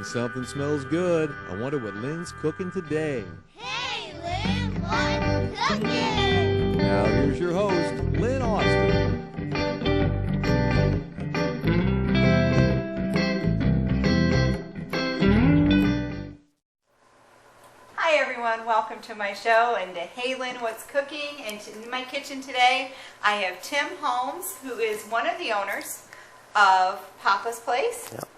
Something smells good. I wonder what Lynn's cooking today. Hey, Lynn, what's cooking? Now here's your host, Lynn Austin. Hi everyone, welcome to my show and to Hey Lynn, what's cooking? And in my kitchen today, I have Tim Holmes, who is one of the owners of Papa's Place. Yep.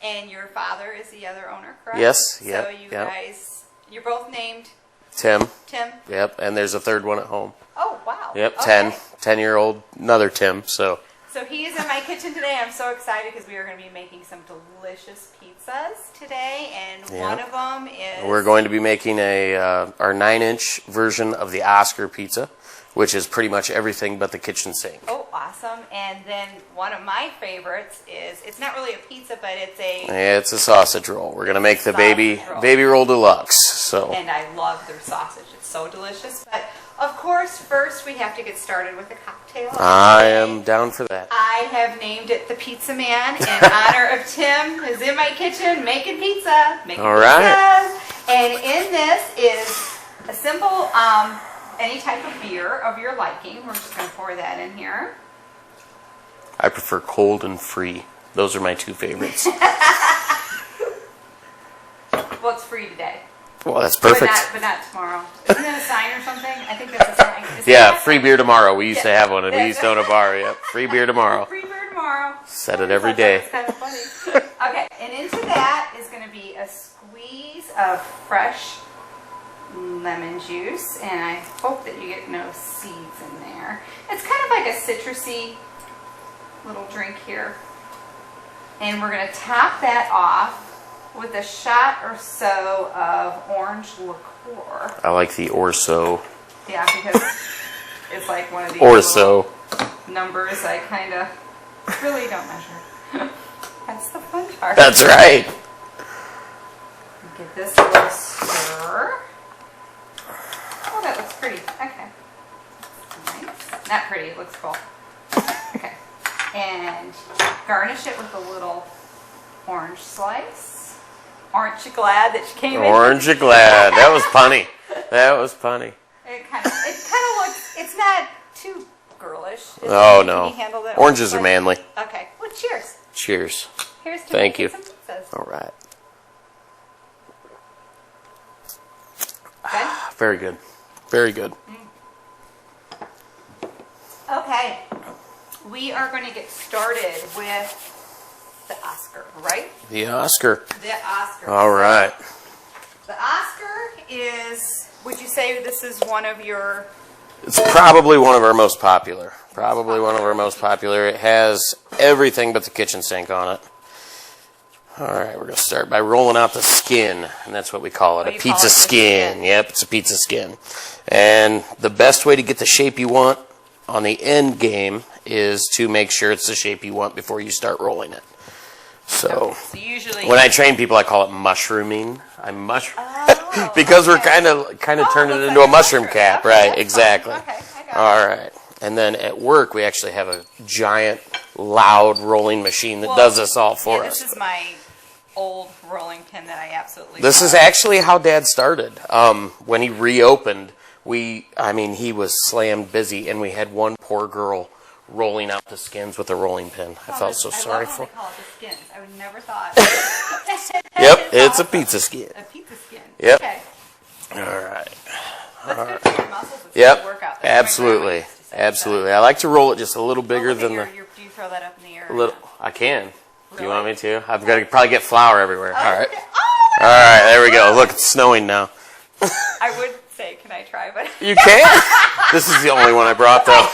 And your father is the other owner, correct? Yes, yep. So you guys, you're both named Tim. Tim? Yep, and there's a third one at home. Oh, wow. Yep, Okay. 10-year-old, another Tim, so. So he is in my kitchen today. I'm so excited because we are going to be making some delicious pizzas today, and one of them is... We're going to be making our 9-inch version of the Oscar pizza, which is pretty much everything but the kitchen sink. Oh, awesome. And then one of my favorites is, it's not really a pizza, but it's a... It's a sausage roll. We're going to make the Sausage roll. baby roll deluxe. So. And I love their sausage. It's so delicious. But, of course, first we have to get started with the cocktail. I am down for that. I have named it the Pizza Man in honor of Tim, who's in my kitchen making pizza. All right. Pizzas. And in this is a simple, any type of beer of your liking. We're just going to pour that in here. I prefer cold and free. Those are my two favorites. Well, it's free today. Well, that's perfect. But not tomorrow. Isn't that a sign or something? I think that's a sign. Yeah, free beer tomorrow. We used to have one, and we used to own a bar. Yep, free beer tomorrow. Free beer tomorrow. Set it every day. It's kind of funny. Okay, and into that is going to be a squeeze of fresh lemon juice, and I hope that you get no seeds in there. It's kind of like a citrusy little drink here. And we're going to top that off with a shot or so of orange liqueur. I like the orso. Yeah, because it's like one of these Orso. numbers I kind of really don't measure. That's the fun part. That's right. Get this a little stir. Oh, that looks pretty. Okay. Nice. Not pretty, it looks cool. Okay. And garnish it with a little orange slice. Aren't you glad that you came in? Aren't you glad? That was funny. That was funny. It kind of looks, it's not too girlish. Oh, no. Can you handle that? Oranges are manly. Okay. Well, cheers. Cheers. Here's to Thank you. some pizzas. All right. Good? Very good. Very good. Okay. We are going to get started with the Oscar, right? The Oscar. The Oscar. All right. The Oscar is, would you say this is one of your... It's probably one of our most popular. Probably one of our most popular. It has everything but the kitchen sink on it. All right, we're going to start by rolling out the skin, and that's what we call it, a pizza skin. Yep, it's a pizza skin. And the best way to get the shape you want on the end game is to make sure it's the shape you want before you start rolling it. So usually when I train people, I call it mushrooming. Because we're kind of turning it into a mushroom cap, right? Exactly. Okay, I got it. All right. And then at work, we actually have a giant, loud rolling machine that does this all for us. This is my old rolling pin that I absolutely This love. is actually how Dad started. When he reopened, he was slammed busy, and we had one poor girl rolling out the skins with a rolling pin. I felt so sorry for her. I call it the skins. I would never thought. Yep, it's a pizza skin. A pizza skin. Yep. Okay. All right. That's good for your muscles. It's Yep, good workout. absolutely. Absolutely. I like to roll it just a little bigger than the... Do you throw that up in the air? I can. Do you want me to? I've got to probably get flour everywhere. All right. Okay. All right, there we go. Look, it's snowing now. I would say, can I try? But You can? This is the only one I brought, though.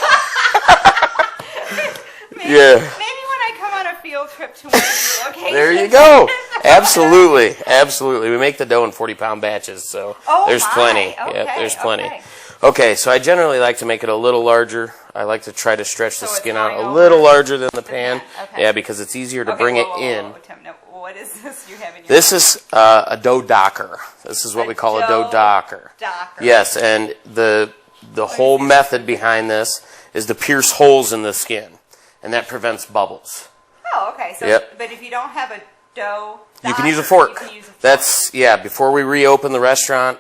maybe when I come on a field trip to one of your locations. There you go. Absolutely. Absolutely. We make the dough in 40-pound batches, so there's plenty. Okay, Yep, there's plenty. okay. Okay, so I generally like to make it a little larger. I like to try to stretch the So it's skin out going a over little larger than the pan. Okay. Yeah, because it's easier to bring it in. Tim, no, what is this you have in your This is a dough docker. This is what we call a dough docker. Yes, and the whole method behind this is to pierce holes in the skin, and that prevents bubbles. Oh, okay. So, Yep. But if you don't have a dough docker, You can use a fork. You can use a fork. That's, yeah, before we reopened the restaurant,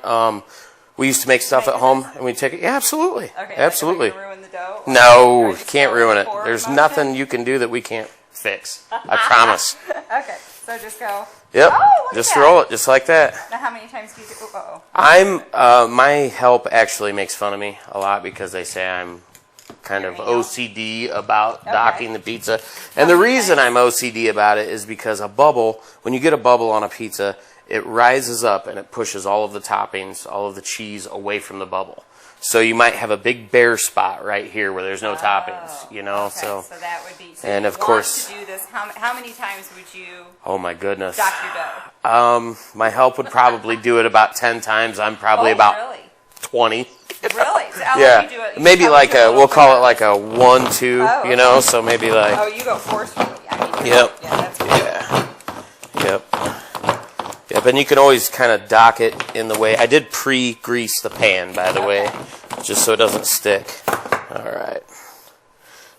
we used to make stuff at home, and we'd take it. Yeah, absolutely. Okay, Absolutely. Like, are you gonna ruin the dough? No, Or you just can't go ruin it. forward There's motion? nothing you can do that we can't fix. I promise. Okay, so just go. Yep. Oh, look at Just that. roll it just like that. Now, how many times do you do? Uh-oh. My help actually makes fun of me a lot because they say I'm kind of OCD about docking the pizza. And the reason I'm OCD about it is because a bubble, when you get a bubble on a pizza, it rises up and it pushes all of the toppings, all of the cheese away from the bubble. So you might have a big bare spot right here where there's no toppings, you know. Okay, so that would be. So and you of course, want to do this. How many times would you? Oh my goodness. Dock your dough. My help would probably do it about 10 times. I'm probably about really? 20. Really? So how Yeah, would you do it? You maybe probably like do we'll call it little like a 1-2, Oh, you know. So maybe like Oh, you go forcefully. I mean, Yep. Yeah, that's good. Yep, and you can always kind of dock it in the way. I did pre-grease the pan, by the way, just so it doesn't stick. All right.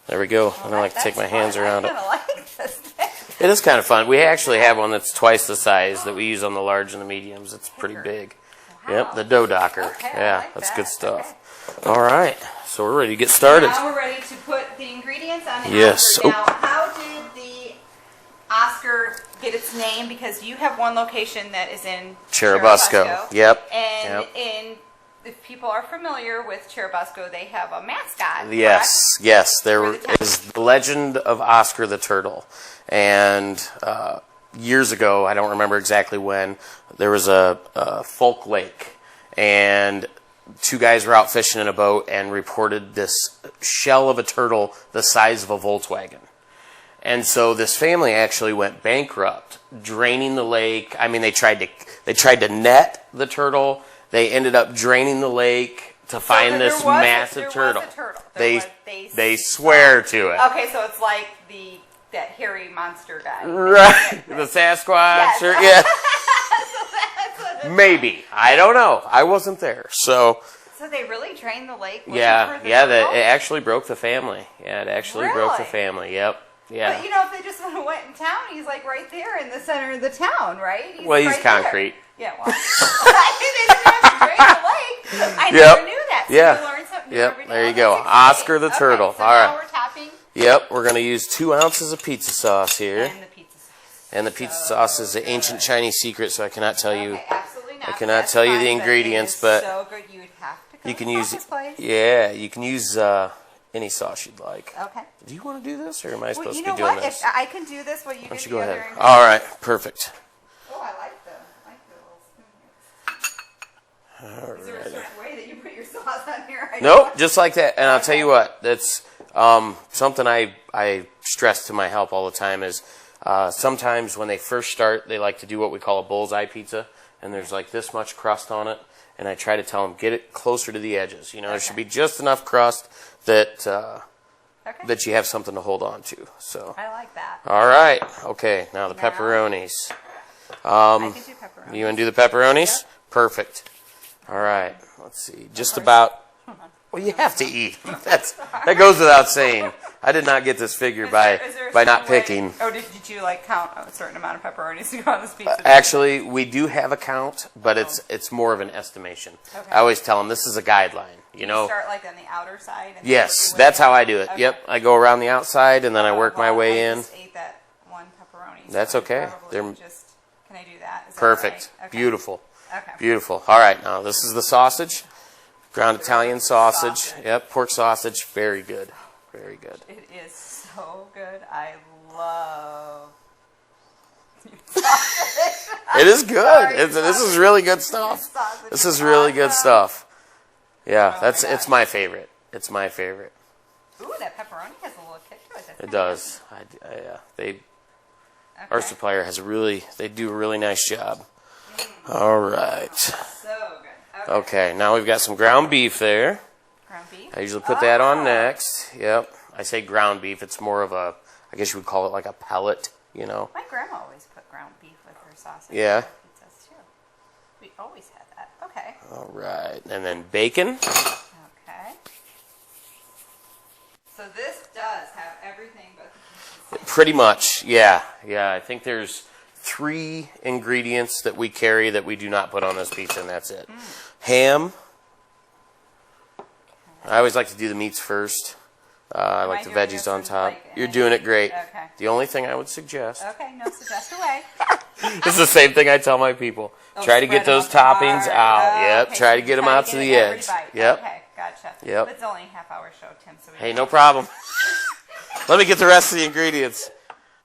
There we go. I don't like to take my hands around it. I like this thing. It is kind of fun. We actually have one that's twice the size that we use on the large and the mediums. It's pretty big. Yep, the dough docker. Okay, I Yeah, like that's that. good stuff. All right, so we're ready to get started. Now we're ready to put the ingredients on the Yes. Oscar. Now, how did the Oscar get its name? Because you have one location that is in Churubusco. Yep. And if people are familiar with Churubusco, they have a mascot. Yes, correct? yes. There For the town. is the legend of Oscar the Turtle. And years ago, I don't remember exactly when, there was a Folk Lake. And two guys were out fishing in a boat and reported this shell of a turtle the size of a Volkswagen. And so this family actually went bankrupt, draining the lake. I mean, they tried to net the turtle. They ended up draining the lake to find this massive turtle. They swear to it. Okay, so it's like that hairy monster guy. Right. The Sasquatch. Yes. Or, yeah. Maybe. I don't know. I wasn't there. So they really drained the lake? yeah. It actually broke the family. Yeah, it actually broke the Really? family. Yep. Yeah. But you know, if they just went in town, he's like right there in the center of the town, right? He's right concrete. There. Yeah, well, I mean, they didn't have to drain the lake. I Yep. never knew that. So Yeah. you learn something Yep, every day. there you Oh, go. that's exciting. Oscar the turtle. Okay, so All now right. we're topping. Yep. We're going to use 2 ounces of pizza sauce here. And the pizza sauce. And the pizza sauce is an ancient Chinese secret, so I cannot tell you. Okay, absolutely not. I cannot That's tell you fine, the but it ingredients, is but so good. You would have to go you can to use Papa's place. Yeah, you can use any sauce you'd like. Okay. Do you want to do this, or am I Well, supposed you to know be doing what? this? If I can do this, what you Why do don't you the go other ahead? ingredients. All right, perfect. Oh, I like the little spoon. Is there a certain way that you put your sauce on here? Nope, just like that. And I'll tell you what, that's something I stress to my help all the time is sometimes when they first start, they like to do what we call a bullseye pizza, and there's like this much crust on it, and I try to tell them, get it closer to the edges. You know, there should be just enough crust that that you have something to hold on to. So. I like that. All right. Okay, now the pepperonis. I can do pepperoni. You want to do the pepperonis? Yep. Perfect. All right. Let's see. Just about. Well, you have to eat. That goes without saying. I did not get this figure Is by there a not certain way- picking. Oh, did you like count a certain amount of pepperonis to go on this pizza? Actually, we do have a count, but it's more of an estimation. Okay. I always tell them this is a guideline. You know. Start like on the outer side. And Yes, then that's how I do it. Okay. Yep, I go around the outside and then I work my Well, way I in. just ate that one pepperoni. That's so I okay. probably They're- just, can I do that? Is that Perfect. all right? Okay. Beautiful. Okay. Beautiful. All right, now this is the sausage. Ground Italian sausage. Yep, pork sausage. Very good. Very good. It is so good. I love. It is good. Sorry, This is really good stuff. Sausage This is really good awesome. stuff. Yeah, Oh my it's gosh. my favorite. It's my favorite. Ooh, that pepperoni has a little kick to it. That's It kinda does. They nice. our Okay. supplier has they do a really nice job. All right. So good. Okay, now we've got some ground beef there. Ground beef. I usually put that on Oh. next. Yep. I say ground beef. It's more of a, I guess you would call it like a pellet, you know. My grandma always put ground beef sausage. Yeah. Pizzas too. We always had that. Okay. All right. And then bacon. Okay. So this does have everything but the pieces. Pretty much, yeah. Yeah, I think there's 3 ingredients that we carry that we do not put on this pizza, and that's it. Ham. I always like to do the meats first. I like the veggies on top. You're doing it great. Okay. The only thing I would suggest. Okay, no, suggest away. It's the same thing I tell my people. Try to get those toppings out. Yep. Okay, Try so to get them out to the edge. Yep. Okay, gotcha. Yep. It's only a half-hour show, Tim. So Hey, no problem. Let me get the rest of the ingredients.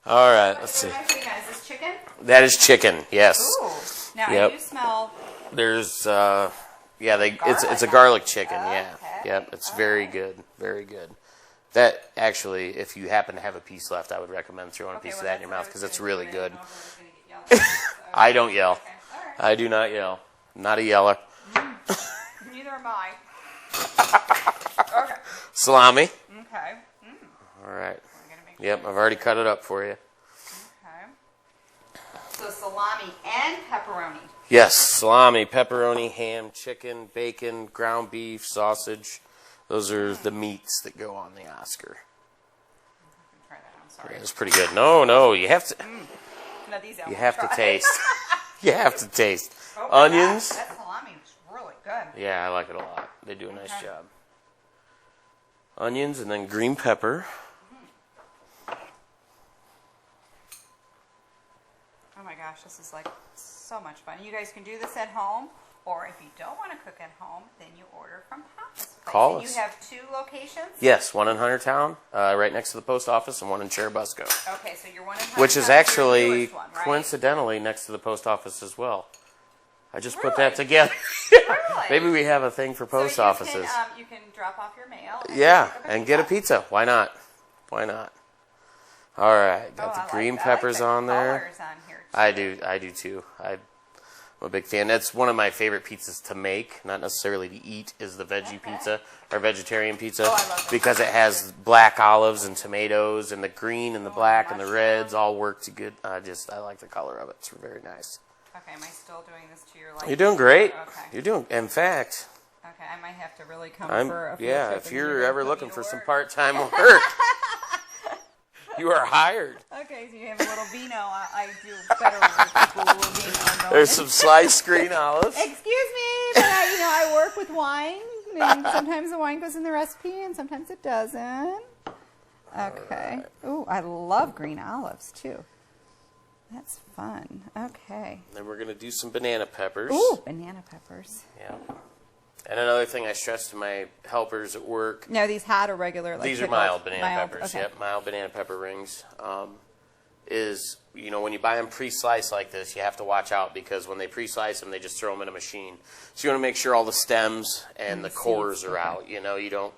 All right, let's see. What am I seeing, guys? Is this chicken? That is chicken. Yes. Ooh. Now Yep. I do smell. There's it's a Garlic. garlic chicken. Yeah. Okay. Yep. It's very good. Very good. That actually, if you happen to have a piece left, I would recommend throwing a piece of that in your mouth because it's really good. I don't yell. Okay. All right. I do not yell. I'm not a yeller. Neither am I. Okay. Salami. Okay. All right. We're gonna make sure. Yep. I've already cut it up for you. Okay. So salami and pepperoni. Yes. Salami, pepperoni, ham, chicken, bacon, ground beef, sausage. Those are the meats that go on the Oscar. Try that. I'm sorry. It's pretty good. No, you have to. No, these I You won't have to try. taste. You have to taste. Oh my Onions. gosh, that salami is really good. Yeah, I like it a lot. They do a nice job. Onions and then green pepper. Oh my gosh, this is like so much fun. You guys can do this at home, or if you don't want to cook at home, then you order from Papa's Place. Call and us. You have 2 locations? Yes, one in Huntertown, right next to the post office, and one in Cherubusco. Okay, so you're one in Which is Huntertown, actually you're the newest one, right? coincidentally next to the post office as well. I just put Really? that together. Really? Maybe we have a thing for post so you offices. Can, you can drop off your mail. Yeah, pick up and get a pizza. Why not? Why not? All right, got the green peppers on there. Colors on here too. I do too. I'm a big fan. That's one of my favorite pizzas to make, not necessarily to eat, is the veggie pizza or vegetarian pizza, Oh, I love those because it has black olives and tomatoes, and the green and the black and the reds all work to good. I like the color of it. It's very nice. Okay, am I still doing this to your liking? You're doing great. Okay. You're doing. In fact, Okay, I might have to really come I'm. for a field Yeah, trip if and you're you ever put me looking to for some work. part-time work, you are hired. Okay, so you have a little vino. I do better with a little vino. There's some sliced green olives. Excuse me, but I work with wine, and sometimes the wine goes in the recipe, and sometimes it doesn't. Okay. Ooh, I love green olives too. That's fun. Okay. Then we're gonna do some banana peppers. Ooh, banana peppers. Yeah. And another thing I stress to my helpers at work. No, these hot or regular? Like These are pickled? mild banana peppers. Okay. Yep, mild banana pepper rings. Is when you buy them pre-sliced like this, you have to watch out because when they pre-slice them, they just throw them in a machine. So you want to make sure all the stems and the cores are out. You don't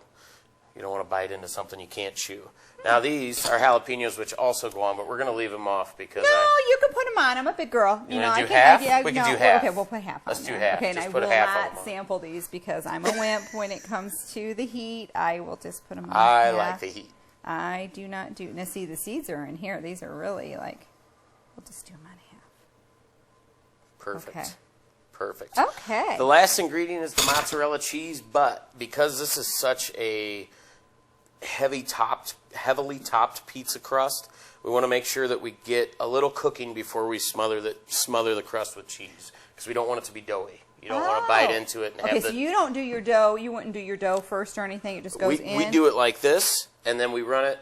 want to bite into something you can't chew. Now these are jalapenos, which also go on, but we're going to leave them off because No, you can put them on. I'm a big girl. You wanna I do can, half? I, We can no, do half. Okay, we'll put half Let's on do there. half. Okay, Just and put I will half of not them on. sample these because I'm a wimp when it comes to the heat. I will just put them on I half. like the heat. I do not do. Now, see, the seeds are in here. These are really like, we'll just do them on half. Perfect. Okay. Perfect. Okay. The last ingredient is the mozzarella cheese, but because this is such a heavily topped pizza crust, we want to make sure that we get a little cooking before we smother the crust with cheese because we don't want it to be doughy. You don't want to bite into it and Okay, have so you don't do your dough. You wouldn't do your dough first or anything. It just goes in. We do it like this, and then we run it.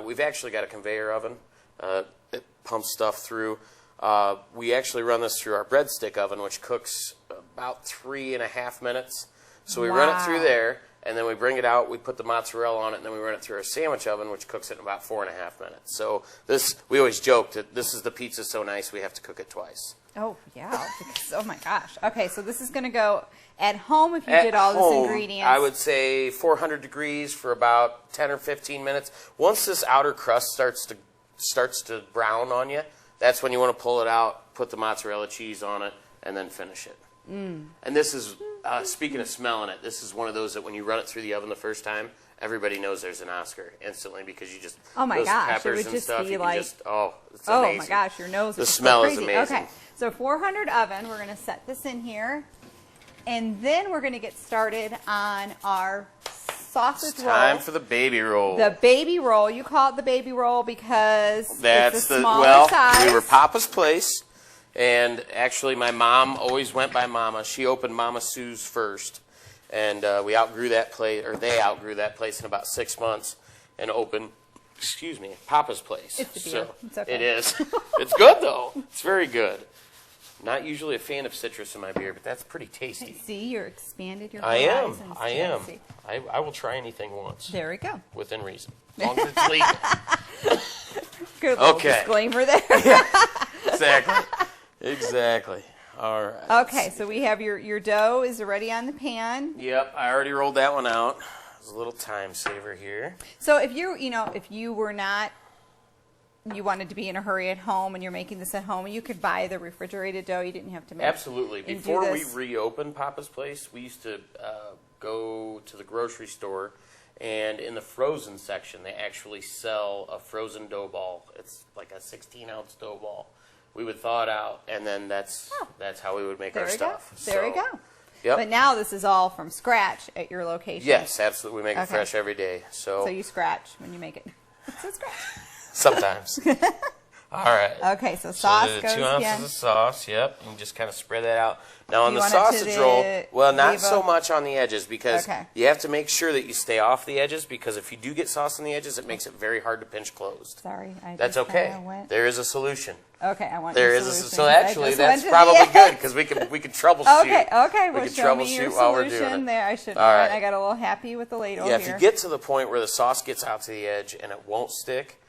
We've actually got a conveyor oven. It pumps stuff through. We actually run this through our breadstick oven, which cooks about 3.5 minutes. So we run it through there, and then we bring it out. We put the mozzarella on it, and then we run it through our sandwich oven, which cooks it in about 4.5 minutes. So we always joke that this is the pizza so nice we have to cook it twice. Oh, yeah. Because, oh, my gosh. Okay, so this is going to go at home if you did all this ingredients. I would say 400 degrees for about 10 or 15 minutes. Once this outer crust starts to brown on you, that's when you want to pull it out, put the mozzarella cheese on it, and then finish it. And this is, speaking of smelling it, this is one of those that when you run it through the oven the first time, everybody knows there's an Oscar instantly because you just Oh my those gosh, it peppers would and just stuff. be You like, can just, it's amazing. Oh my gosh, your nose The is smell so is crazy. amazing. Okay, So 400 oven, we're going to set this in here. And then we're going to get started on our sausage roll. Time for the baby roll. The baby roll. You call it the baby roll because That's it's the smaller size. We were Papa's Place, and actually my mom always went by Mama. She opened Mama Sue's first, and we outgrew that place, or they outgrew that place in about 6 months, and opened, Papa's Place. It's the beer. It's okay. It is. It's good though. It's very good. Not usually a fan of citrus in my beer, but that's pretty tasty. See, you're expanded your I am. horizons. I am. Tasty. I will try anything once. There we go. Within reason. As long as it's legal. Good little Okay. disclaimer there. Exactly. Exactly. All right. Okay, so we have your dough is already on the pan. Yep, I already rolled that one out. It's a little time saver here. So if you were not, you wanted to be in a hurry at home and you're making this at home, you could buy the refrigerated dough. You didn't have to make Absolutely. and do Before we this. reopened Papa's Place, we used to go to the grocery store, and in the frozen section, they actually sell a frozen dough ball. It's like a 16-ounce dough ball. We would thaw it out, and then that's how we would make our stuff. There we go. Yep. But now this is all from scratch at your location. Yes, absolutely. We make it Okay. fresh every day. So you scratch when you make it. So scratch. Sometimes. All right. Okay, so sauce so the goes 2 ounces again. of sauce, yep. You just kind of spread that out. Now on You the want it to sausage roll, well, not leave so a- much on the edges because Okay. you have to make sure that you stay off the edges, because if you do get sauce on the edges, it makes it very hard to pinch closed. Sorry, I That's just okay. kinda went. There is a solution. Okay, I want There your is solution. so I actually just that's went to the probably end. good because we could troubleshoot. Okay, We well, could show me your troubleshoot while we're doing solution it. there. I should. All right. I got a little happy with the ladle Yeah, here. if you get to the point where the sauce gets out to the edge and it won't stick,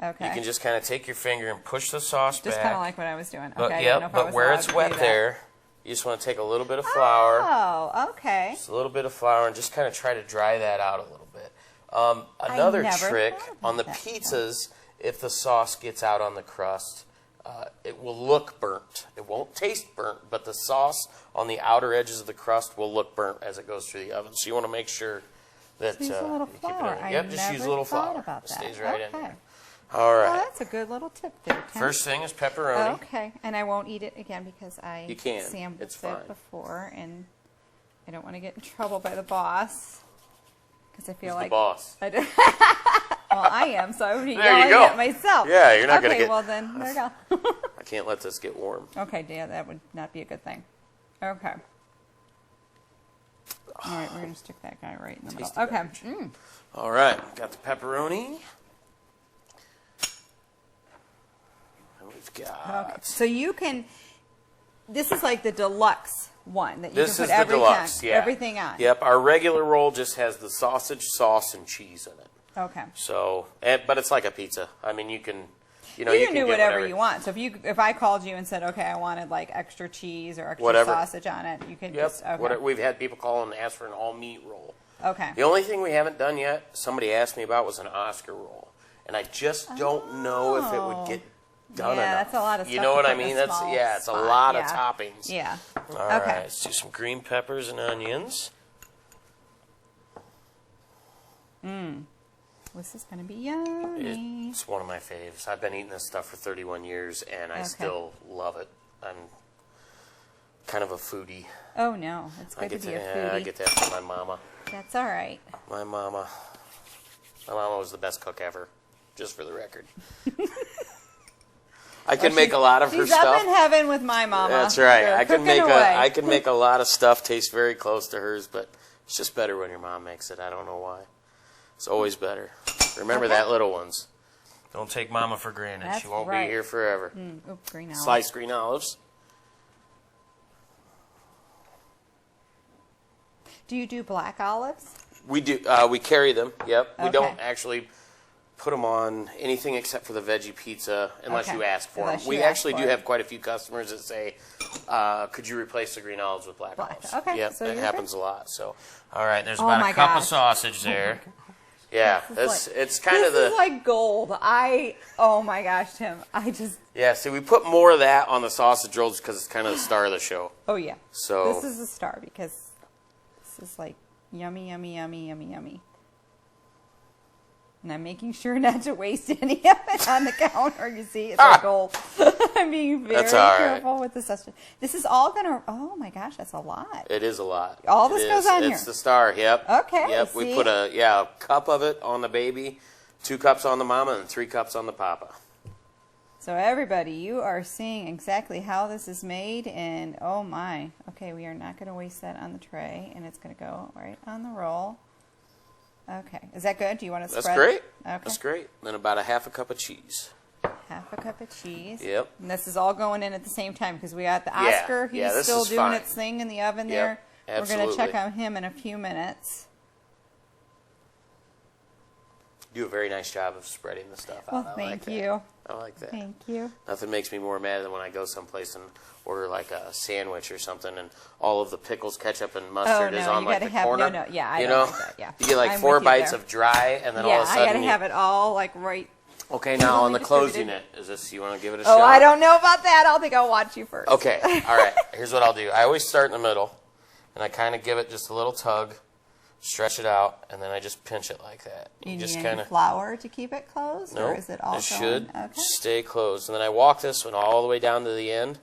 okay. you can just kind of take your finger and push the sauce just back. kind of like what I was doing. But, Okay, I didn't know yep, if I but was where allowed it's to wet do that. there, you just want to take a little bit of flour. Oh, okay. Just a little bit of flour, and just kind of try to dry that out a little bit. Another never trick thought about on the that. pizzas, if the sauce gets out on the crust, it will look burnt. It won't taste burnt, but the sauce on the outer edges of the crust will look burnt as it goes through the oven. So you want to make sure that Use a little you keep it flour. on. I Yep, just never use a little thought flour. about It that. stays right in Okay. there. All Oh, right. that's a good little tip there, Tim. First thing is pepperoni. Okay, and I won't eat it again because I You can. sandwiched It's fine. it before, and I don't want to get in trouble by the boss because I feel Who's like the boss? I do. Well, I am, so I would be There you yelling go. at myself. Yeah, you're not gonna Okay, get- well then, there you go. I can't let this get warm. Okay, yeah, that would not be a good thing. Okay. All right, we're going to stick that guy right in the middle. Tasty Okay. beverage. All right, got the pepperoni. And we've got... Okay. So you can, this is like the deluxe one that you This can is put the deluxe, yeah. everything on. Yep, our regular roll just has the sausage, sauce, and cheese in it. Okay. So, but it's like a pizza. I mean, you can, you You can get do whatever you want. So if I called you and said, okay, I wanted like extra cheese or extra Whatever. sausage on it, you could Yep. just, okay. We've had people call and ask for an all meat roll. Okay. The only thing we haven't done yet, somebody asked me about, was an Oscar roll, and I just don't know if it would get done Yeah, enough. that's a lot of You stuff know to what put I in a mean? That's small it's a spot, lot yeah. of toppings. Yeah. All right, Okay. let's do some green peppers and onions. This is going to be yummy. It's one of my faves. I've been eating this stuff for 31 years, and I Okay. still love it. I'm kind of a foodie. Oh, no. It's good to be a foodie. I get that from my mama. That's all right. My mama was the best cook ever, just for the record. I can make a lot of her She's up stuff. in heaven with my mama. That's right. They're I can cooking away. I can make a lot of stuff taste very close to hers, but it's just better when your mom makes it. I don't know why. It's always better. Remember that, little ones. Don't take mama for granted. That's She won't right. be here forever. Oop, green olive. Sliced green olives. Do you do black olives? We do. We carry them. Yep. We Okay. don't actually put them on anything except for the veggie pizza, unless Okay. you ask for Unless them. We you ask actually for do it. have quite a few customers that say, "Could you replace the green olives with black olives?" Okay, Yep, so that you're happens a lot. So, all right, there's Oh about my a cup of gosh. sausage there. Yeah, This is it's kind of This is the like gold. Oh my gosh, Tim. yeah. See, we put more of that on the sausage rolls because it's kind of the star of the show. Oh yeah. So This is a star because this is like yummy, yummy, yummy, yummy, yummy. And I'm making sure not to waste any of it on the counter. You see, it's like gold. I'm being very careful with the sausage. This is all going to, oh my gosh, that's a lot. It is a lot. All this goes on here. It's the star, yep. Okay. Yep, we put a cup of it on the baby, 2 cups on the mama, and 3 cups on the papa. So everybody, you are seeing exactly how this is made, and oh my. Okay, we are not going to waste that on the tray, and it's going to go right on the roll. Okay. Is that good? Do you want to spread? That's great. Okay. That's great. Then about a half a cup of cheese. Half a cup of cheese. Yep. And this is all going in at the same time because we got the Oscar. He's still doing its thing in the oven there. Absolutely. We're going to check on him in a few minutes. You do a very nice job of spreading the stuff out. Well, thank you. I like that. Thank you. Nothing makes me more mad than when I go someplace and order like a sandwich or something, and all of the pickles, ketchup, and mustard is on like the corner. I don't like that. Yeah. You get like 4 bites of dry, and then all of a sudden I gotta have it all like right. Okay, now on the closed unit, is this? You want to give it a shot? Oh, I don't know about that. I think I'll watch you first. Okay. All right. Here's what I'll do. I always start in the middle, and I kind of give it just a little tug. Stretch it out, and then I just pinch it like that. You just need kind any of flour to keep it closed, nope, or is it all it should okay. stay closed. And then I walk this one all the way down to the end.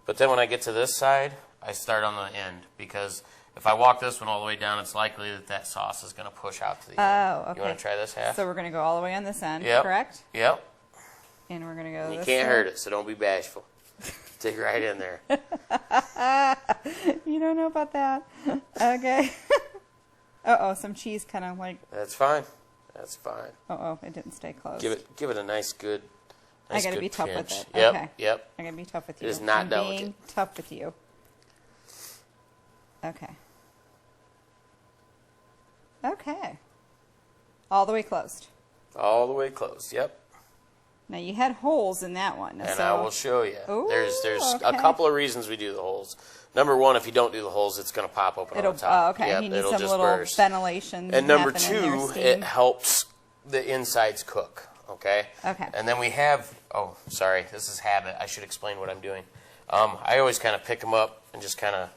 But then when I get to this side, I start on the end, because if I walk this one all the way down, it's likely that that sauce is going to push out to the end. Oh, okay. You want to try this half? So we're going to go all the way on this end, yep. correct? Yep. And we're going to go You this can't way. hurt it, so don't be bashful. Dig right in there. You don't know about that. Okay. Uh-oh, some cheese kind of like... That's fine. That's fine. Uh-oh, it didn't stay closed. Give it a nice good I got to good be tough pinch. with it. Yep, Okay. yep. I got to be tough with you. It is not I'm delicate. being tough with you. Okay. Okay. All the way closed. All the way closed, yep. Now, you had holes in that one. And so... I will show you. Ooh, There's okay. a couple of reasons we do the holes. Number one, if you don't do the holes, it's going to pop open on the top. Oh, okay. Yep, You need it'll some just little burst. ventilation. And number happen in there, two, steam. it helps the insides cook. Okay. Okay. And then we have. Oh, sorry. This is habit. I should explain what I'm doing. I always kind of pick them up and just kind of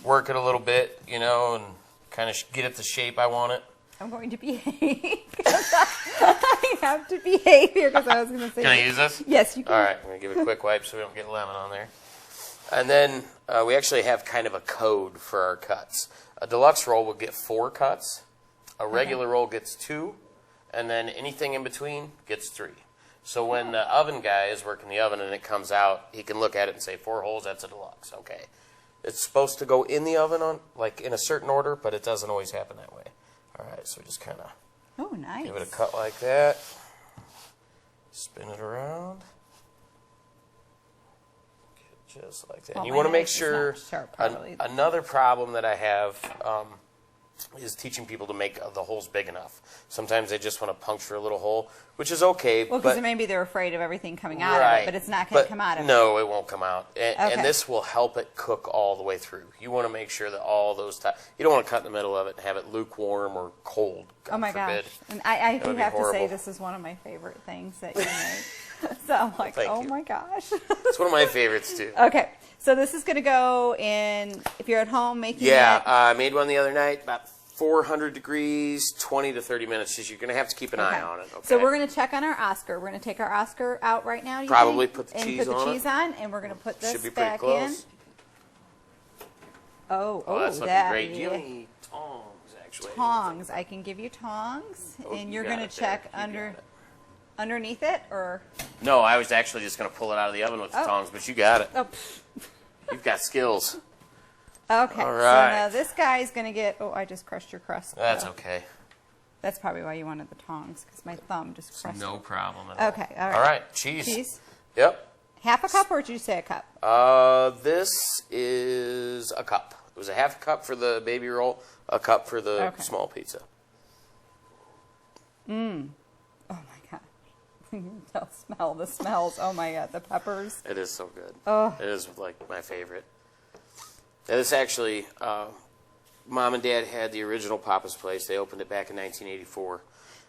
work it a little bit, and kind of get it the shape I want it. I'm going to behave. I have to behave here because I was going to say. Can I use this? Yes, you can. All right. I'm going to give it a quick wipe so we don't get lemon on there. And then we actually have kind of a code for our cuts. A deluxe roll will get 4 cuts. A regular roll gets 2. And then anything in between gets 3. So when the oven guy is working the oven and it comes out, he can look at it and say 4 holes, that's a deluxe. Okay. It's supposed to go in the oven in a certain order, but it doesn't always happen that way. All right, so just kind of nice. give it a cut like that. Spin it around. Just like that. And you want to make sure. Another problem that I have is teaching people to make the holes big enough. Sometimes they just want to puncture a little hole, which is okay. Well, because maybe they're afraid of everything coming out of it, but it's not going to come out of it. No, it won't come out. And this will help it cook all the way through. You want to make sure that all those you don't want to cut in the middle of it and have it lukewarm or cold. God oh my forbid. gosh. And I do have to say horrible. this is one of my favorite things that you make. So I'm like, oh my gosh. It's one of my favorites too. Okay. So this is going to go in, if you're at home making it. I made one the other night, about 400 degrees, 20 to 30 minutes. You're going to have to keep an eye on it. Okay? So we're going to check on our Oscar. We're going to take our Oscar out right now. Probably put the cheese on. And we're going to put this Should be back pretty close. in. Oh, that's looking great. You need tongs, actually. Tongs. I can give you tongs. And you're going to check underneath it, or? No, I was actually just going to pull it out of the oven with the tongs, but you got it. Oh. You've got skills. Okay, all right. So now this guy is going to get, I just crushed your crust. That's okay. That's probably why you wanted the tongs, because my thumb just crushed No it. problem at all. Okay, all right. All right, cheese. Cheese? Yep. Half a cup, or did you say a cup? This is a cup. It was a half a cup for the baby roll, a cup for the small pizza. Oh my God. You can smell the smells. Oh my God, the peppers. It is so good. Oh. It is like my favorite. And this actually, Mom and Dad had the original Papa's Place. They opened it back in 1984.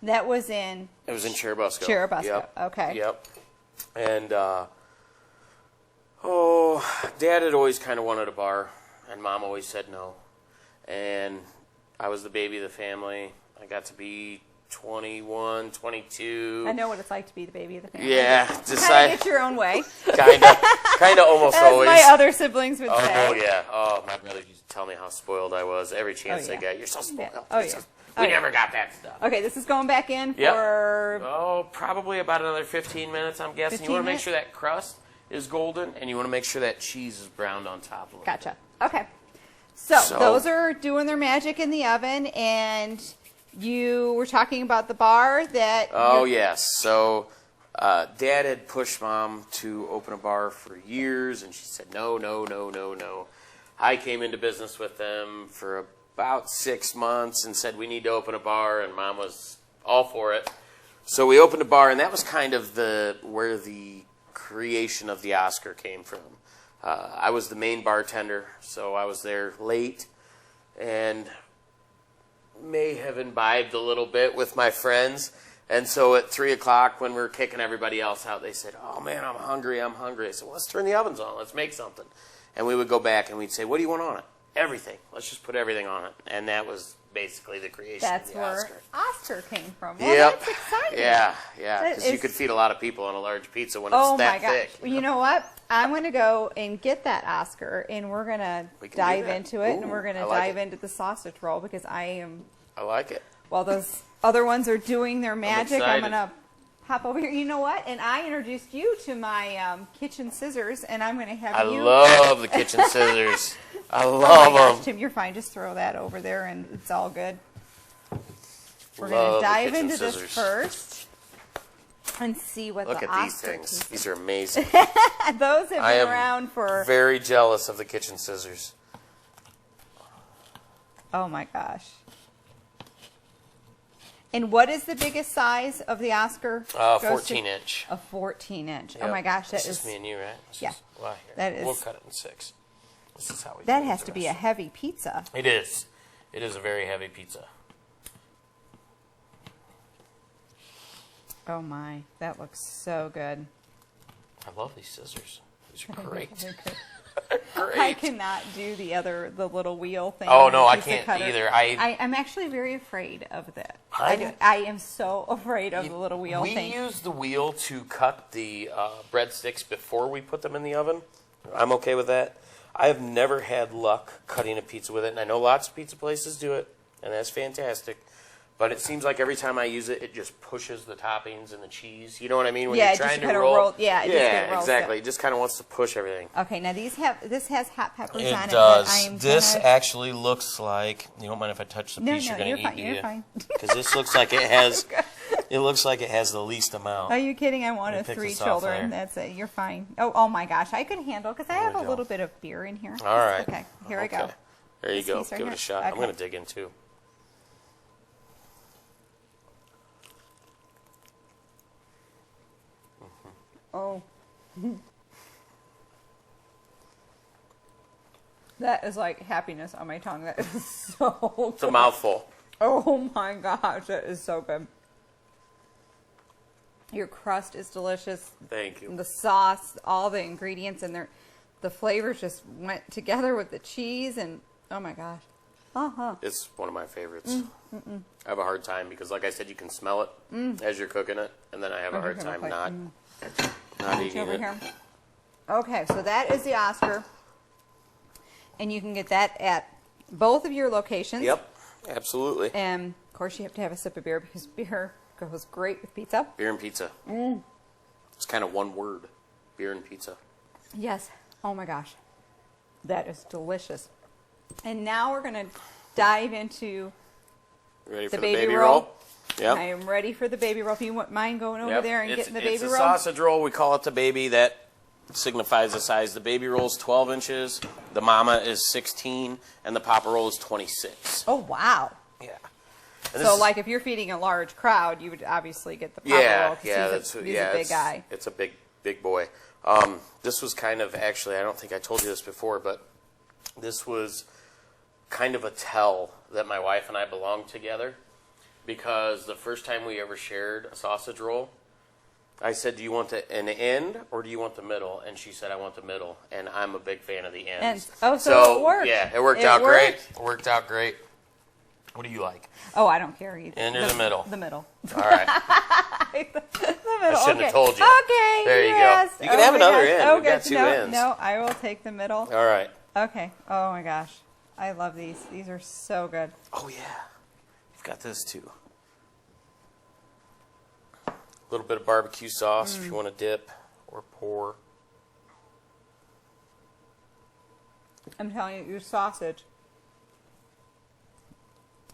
That was in? It was in Cherubusco. Cherubusco, yep. okay. Yep. And, Dad had always kind of wanted a bar, and Mom always said no. And I was the baby of the family. I got to be 21, 22. I know what it's like to be the baby of the family. Yeah, Kind decide. of get your own way. Kind of, almost As always. my other siblings would say. Oh yeah. Oh, my brother used to tell me how spoiled I was every chance they got. You're so spoiled. Yeah. Oh, yeah. We never got that stuff. Okay, this is going back in Yep. for... Oh, probably about another 15 minutes, I'm guessing. 15 You want to make minutes? sure that crust is golden, and you want to make sure that cheese is browned on top of it. Gotcha. Okay. So those are doing their magic in the oven, and you were talking about the bar that... Oh, yes. So Dad had pushed Mom to open a bar for years, and she said, no, no, no, no, no. I came into business with them for about 6 months and said we need to open a bar, and Mom was all for it. So we opened a bar, and that was kind of where the creation of the Oscar came from. I was the main bartender, so I was there late and may have imbibed a little bit with my friends. And so at 3 o'clock when we were kicking everybody else out, they said, oh, man, I'm hungry. I said, well, let's turn the ovens on. Let's make something. And we would go back and we'd say, what do you want on it? Everything. Let's just put everything on it. And that was basically the creation That's of the where Oscar. Oscar came from. Well, Yep. that's exciting. Yeah, That because you is- could feed a lot of people on a large pizza when it's Oh, that my gosh. thick. Well, you know what? I'm going to go and get that Oscar, and we're going to We can do dive that. into it, and Ooh, we're going I to like dive it. into the sausage roll because I am... I like it. While those other ones are doing their magic, I'm excited. going to hop over here. You know what? And I introduced you to my kitchen scissors, and I'm going to have I you... love the kitchen scissors. I Oh love my gosh, them. Tim, you're fine. Just throw that over there, and it's all good. We're Love going the to dive kitchen into this scissors. first and see what Look the at these Oscar things. tastes. These are amazing. Those have I been am around for... very jealous of the kitchen scissors. Oh my gosh. And what is the biggest size of the Oscar? Goes to- 14 inch. A 14 inch. Oh Yep. my gosh, that This is... is me and you, right? This Yeah. is- well, here. That is- We'll cut it in 6. This is how we That do has the to be a rest. heavy pizza. It is. It is a very heavy pizza. Oh my, that looks so good. I love these scissors. These are great. I Great. cannot do the little wheel thing. Oh, on no, the I pizza can't cutter. either. I'm actually very afraid of that. I am so afraid of the little wheel We thing. use the wheel to cut the breadsticks before we put them in the oven. I'm okay with that. I have never had luck cutting a pizza with it, and I know lots of pizza places do it, and that's fantastic. But it seems like every time I use it, it just pushes the toppings and the cheese. You know what I mean? When Yeah, you're it just trying to kinda roll. yeah, it just kinda rolls exactly. up. It just kind of wants to push everything. Okay, now this has hot peppers on it. It but does. I'm This gonna... actually looks like. You don't mind if I touch the No, piece no, you're you're going to fine, eat, you're do fine. Because this looks like it has. It looks like it has the least amount. Are you kidding? I'm one Let me of pick 3 this off children. there. That's it. You're fine. Oh my gosh, I could handle because I have we a go. little bit of beer in here. All right. Okay, here we go. Okay. There you This go. piece right Give it here? a shot. I'm Okay. going to dig in too. Oh. That is like happiness on my tongue. That is so It's a mouthful. Oh my gosh, that is so good. Your crust is delicious. Thank you. The sauce, all the ingredients, and the flavors just went together with the cheese, and oh my gosh. It's one of my favorites. I have a hard time because, like I said, you can smell it as you're cooking it, and then I have a hard time not eating Over it. here. Okay, so that is the Oscar. And you can get that at both of your locations. Yep, absolutely. And, of course, you have to have a sip of beer because beer goes great with pizza. Beer and pizza. It's kind of one word. Beer and pizza. Yes. Oh, my gosh. That is delicious. And now we're going to dive into Ready the for baby the baby roll. roll? Yep. I am ready for the baby roll. If you wouldn't mind going over Yep. there and It's- getting the baby It's a roll. sausage roll. We call it the baby. That signifies the size. The baby roll is 12 inches. The mama is 16. And the papa roll is 26. Oh, wow. Yeah. And this So, is- like, if you're feeding a large crowd, you would obviously get the papa roll Yeah, because yeah, he's a big guy. It's a big boy. This was kind of actually, I don't think I told you this before, but this was kind of a tell that my wife and I belonged together, because the first time we ever shared a sausage roll, I said, "Do you want an end or do you want the middle?" And she said, "I want the middle," and I'm a big fan of the ends. Ends. Oh, so it worked. Yeah, it worked It out great. worked. It worked out great. What do you like? Oh, I don't care either. Into the middle. The middle. All right. The middle. I shouldn't okay. have told you. Okay. There you yes. go. You can have another end. Oh, We've got good. 2 no, ends. No, I will take the middle. All right. Okay. Oh my gosh. I love these. These are so good. Oh, yeah. You've got this, too. A little bit of barbecue sauce if you want to dip or pour. I'm telling you, your sausage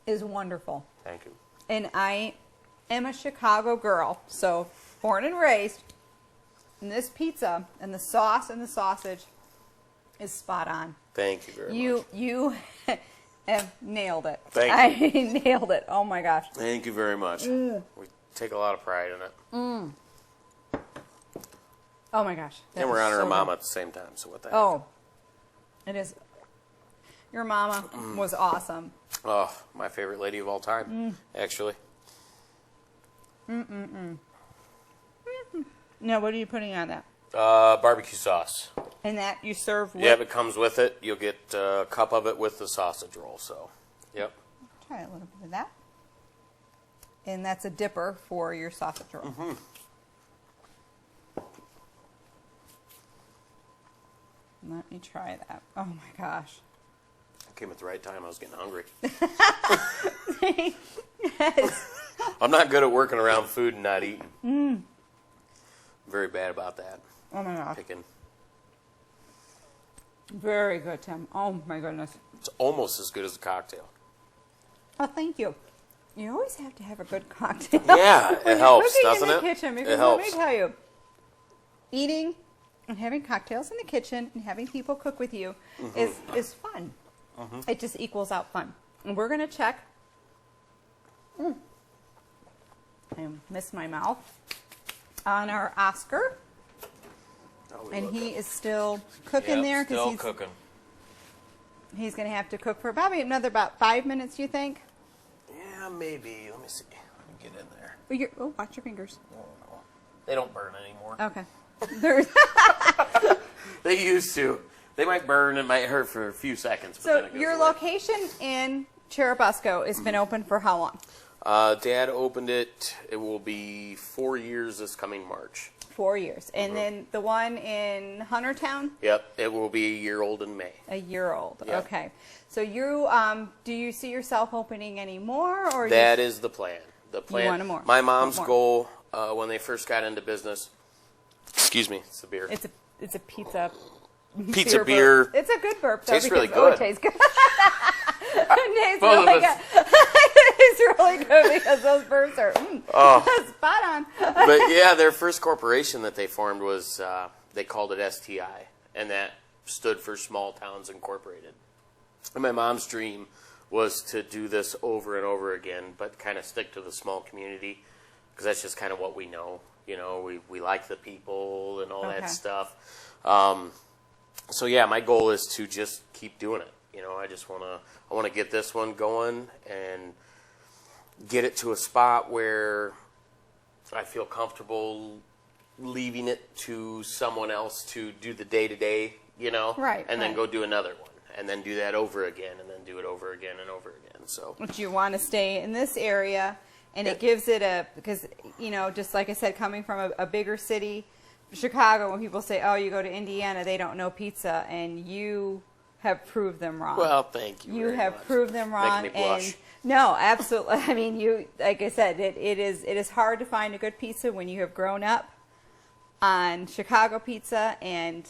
is wonderful. Thank you. And I am a Chicago girl, so born and raised. And this pizza and the sauce and the sausage is spot on. Thank you very much. You have nailed it. Thank you. I nailed it. Oh my gosh. Thank you very much. We take a lot of pride in it. Oh my gosh. That And we're is honoring so Mama good. at the same time, so what the heck? Oh, it is. Your mama was awesome. Oh, my favorite lady of all time, actually. Now, what are you putting on that? Barbecue sauce. And that you serve with? Yeah, if it comes with it, you'll get a cup of it with the sausage roll, so, yep. Try a little bit of that. And that's a dipper for your sausage roll. Let me try that. Oh my gosh. Came at the right time. I was getting hungry. Yes. I'm not good at working around food and not eating. Very bad about that. Oh my gosh. Picking. Very good, Tim. Oh my goodness. It's almost as good as a cocktail. Oh, thank you. You always have to have a good cocktail. Yeah, When it you're helps, cooking doesn't in it? the kitchen, because It let helps. me tell you, eating and having cocktails in the kitchen and having people cook with you is fun. It just equals out fun. And we're going to check. I missed my mouth. On our Oscar. Oh, And he is still cooking there Still because cooking. he's going to have to cook for probably about 5 minutes, you think? Yeah, maybe. Let me see. Let me get in there. Oh, watch your fingers. Oh, no. They don't burn anymore. Okay. There's They used to. They might burn. It might hurt for a few seconds. But then So it goes your away. location in Cherubusco has been open for how long? Dad opened it. It will be 4 years this coming March. 4 years. And then the one in Huntertown? Yep, it will be a year old in May. A year old. Yeah. Okay. So you do you see yourself opening any more, or That is the plan. The plan. want more. My mom's Want goal when they first got into business. Excuse me, it's the beer. It's a pizza. Pizza beer. Burp. It's a good burp. Though, Tastes really because- Oh, it good. tastes good. It tastes Both of really us. good. It tastes really good because those burps are spot on. But yeah, their first corporation that they formed was they called it STI, and that stood for Small Towns Incorporated. And my mom's dream was to do this over and over again, but kind of stick to the small community, because that's just kind of what we know. You know, we like the people and all Okay. that stuff. So yeah, my goal is to just keep doing it. You know, I want to get this one going and get it to a spot where I feel comfortable leaving it to someone else to do the day-to-day, you know? Right, And then right. go do another one. And then do that over again, and then do it over again and over again. So But you want to stay in this area, and it gives it because, you know, just like I said, coming from a bigger city, Chicago, when people say, oh, you go to Indiana, they don't know pizza, and you have proved them wrong. well, thank you. You very have much. proved them wrong. Making me blush. And no, absolutely. I mean, you, like I said, it is hard to find a good pizza when you have grown up on Chicago pizza, and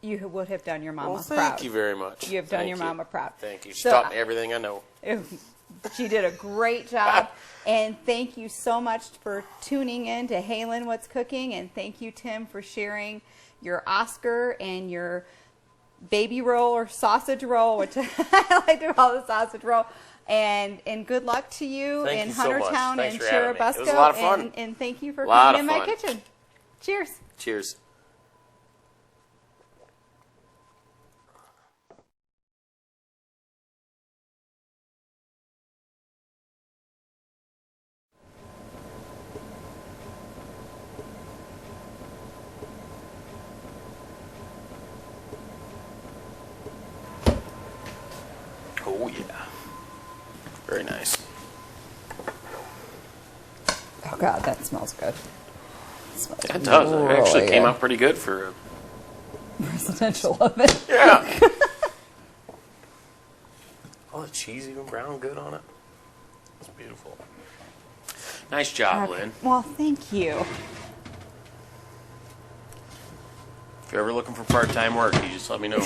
you would have done your mama Well, proud. thank you very much. You have done Thank your you. mama proud. Thank you. She So, taught me everything I know. She did a great job, and thank you so much for tuning in to Hey Lynn, What's Cooking, and thank you, Tim, for sharing your Oscar and your baby roll or sausage roll, which I like to call the sausage roll. And good luck to you Thank in you so much. Huntertown Thanks and for having me. Cherubusco. It was a lot of fun. And thank you for Lot coming in of my fun. kitchen. Cheers. Cheers. Oh, yeah. Very nice. Oh God, that smells good. It smells It does. It actually came out pretty good for a residential oven. Yeah. Oh, the cheese even brown good on it. It's beautiful. Nice job, Okay. Lynn. Well, thank you. If you're ever looking for part-time work, you just let me know.